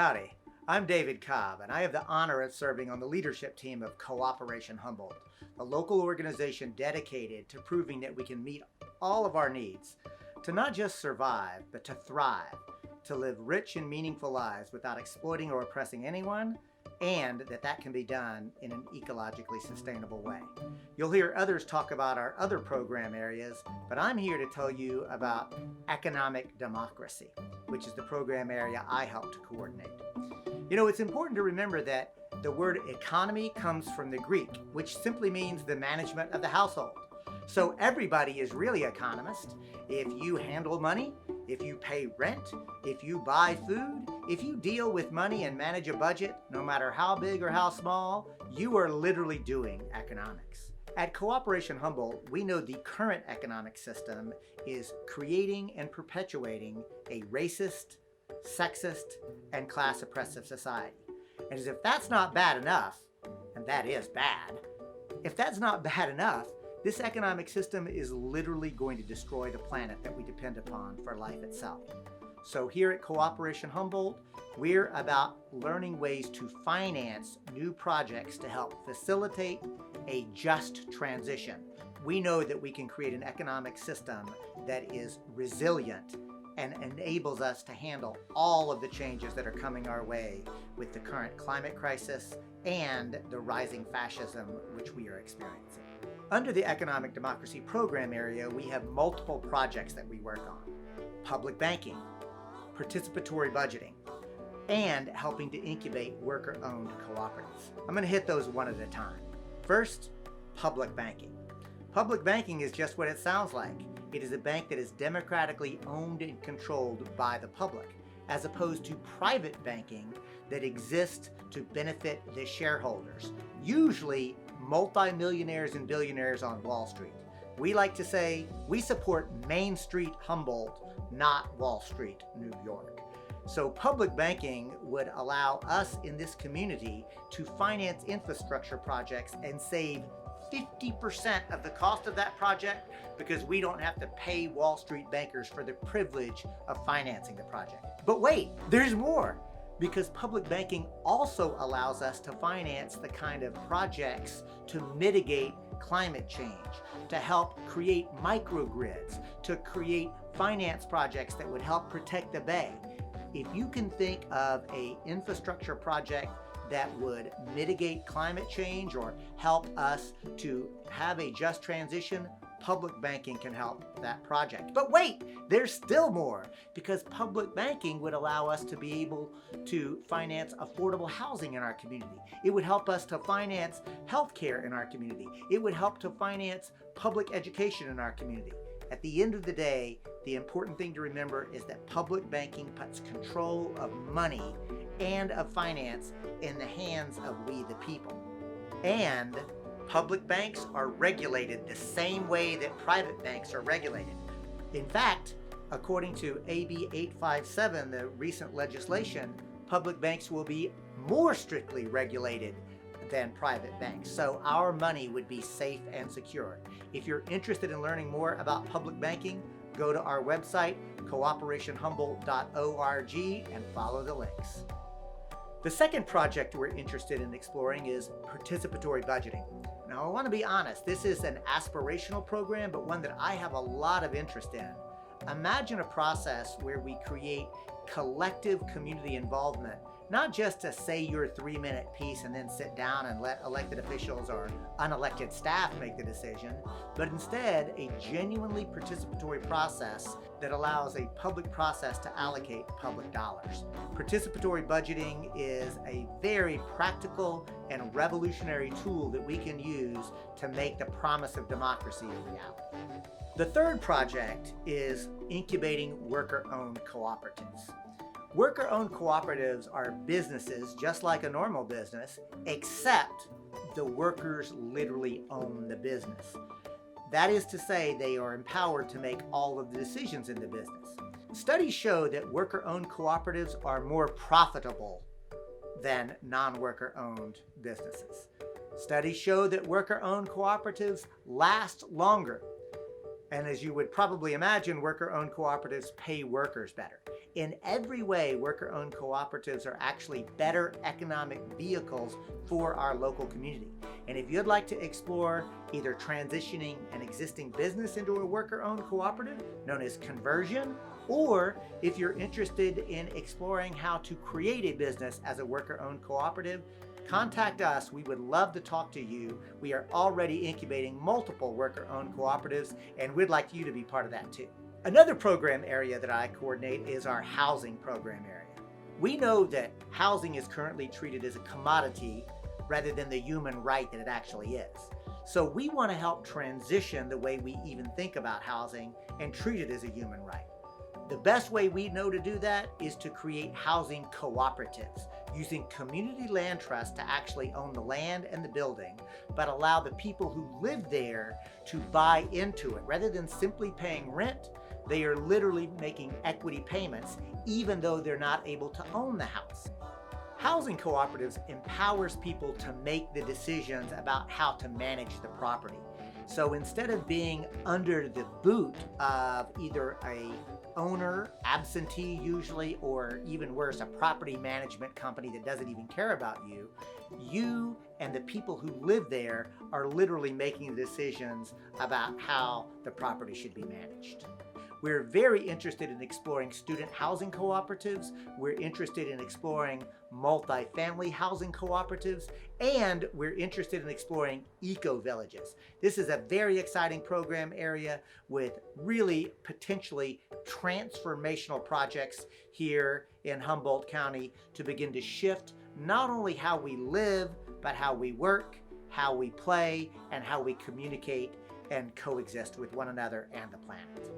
Howdy, I'm David Cobb, and I have the honor of serving on the leadership team of Cooperation Humboldt, a local organization dedicated to proving that we can meet all of our needs, to not just survive, but to thrive, to live rich and meaningful lives without exploiting or oppressing anyone, and that can be done in an ecologically sustainable way. You'll hear others talk about our other program areas, but I'm here to tell you about economic democracy, which is the program area I help to coordinate. You know, it's important to remember that the word economy comes from the Greek, which simply means the management of the household. So everybody is really economist. If you handle money, if you pay rent, if you buy food, if you deal with money and manage a budget, no matter how big or how small, you are literally doing economics. At Cooperation Humboldt, we know the current economic system is creating and perpetuating a racist, sexist, and class oppressive society. And as if that's not bad enough, and that is bad, if that's not bad enough, this economic system is literally going to destroy the planet that we depend upon for life itself. So here at Cooperation Humboldt, we're about learning ways to finance new projects to help facilitate a just transition. We know that we can create an economic system that is resilient and enables us to handle all of the changes that are coming our way with the current climate crisis and the rising fascism which we are experiencing. Under the Economic Democracy Program area, we have multiple projects that we work on. Public banking, participatory budgeting, and helping to incubate worker-owned cooperatives. I'm going to hit those one at a time. First, public banking. Public banking is just what it sounds like. It is a bank that is democratically owned and controlled by the public, as opposed to private banking that exists to benefit the shareholders, usually multimillionaires and billionaires on Wall Street. We like to say we support Main Street Humboldt, not Wall Street, New York. So public banking would allow us in this community to finance infrastructure projects and save 50% of the cost of that project because we don't have to pay Wall Street bankers for the privilege of financing the project. But wait, there's more. Because public banking also allows us to finance the kind of projects to mitigate climate change, to help create microgrids, to create finance projects that would help protect the bay. If you can think of an infrastructure project that would mitigate climate change or help us to have a just transition, public banking can help that project. But wait, there's still more, because public banking would allow us to be able to finance affordable housing in our community. It would help us to finance healthcare in our community. It would help to finance public education in our community. At the end of the day, the important thing to remember is that public banking puts control of money and of finance in the hands of we the people. And public banks are regulated the same way that private banks are regulated. In fact, according to AB 857, the recent legislation, public banks will be more strictly regulated than private banks. So our money would be safe and secure. If you're interested in learning more about public banking, go to our website, cooperationhumboldt.org, and follow the links. The second project we're interested in exploring is participatory budgeting. Now, I want to be honest, this is an aspirational program, but one that I have a lot of interest in. Imagine a process where we create collective community involvement, not just to say your 3-minute piece and then sit down and let elected officials or unelected staff make the decision, but instead a genuinely participatory process that allows a public process to allocate public dollars. Participatory budgeting is a very practical and revolutionary tool that we can use to make the promise of democracy a reality. The third project is incubating worker-owned cooperatives. Worker-owned cooperatives are businesses just like a normal business, except the workers literally own the business. That is to say, they are empowered to make all of the decisions in the business. Studies show that worker-owned cooperatives are more profitable than non-worker-owned businesses. Studies show that worker-owned cooperatives last longer. And as you would probably imagine, worker-owned cooperatives pay workers better. In every way, worker-owned cooperatives are actually better economic vehicles for our local community. And if you'd like to explore either transitioning an existing business into a worker-owned cooperative, known as conversion, or if you're interested in exploring how to create a business as a worker-owned cooperative, contact us. We would love to talk to you. We are already incubating multiple worker-owned cooperatives, and we'd like you to be part of that too. Another program area that I coordinate is our housing program area. We know that housing is currently treated as a commodity rather than the human right that it actually is. So we want to help transition the way we even think about housing and treat it as a human right. The best way we know to do that is to create housing cooperatives, using community land trusts to actually own the land and the building, but allow the people who live there to buy into it. Rather than simply paying rent, they are literally making equity payments, even though they're not able to own the house. Housing cooperatives empowers people to make the decisions about how to manage the property. So instead of being under the boot of either a owner, absentee usually, or even worse, a property management company that doesn't even care about you, you and the people who live there are literally making the decisions about how the property should be managed. We're very interested in exploring student housing cooperatives. We're interested in exploring multifamily housing cooperatives, and we're interested in exploring eco-villages. This is a very exciting program area with really potentially transformational projects here in Humboldt County to begin to shift not only how we live, but how we work, how we play, and how we communicate and coexist with one another and the planet.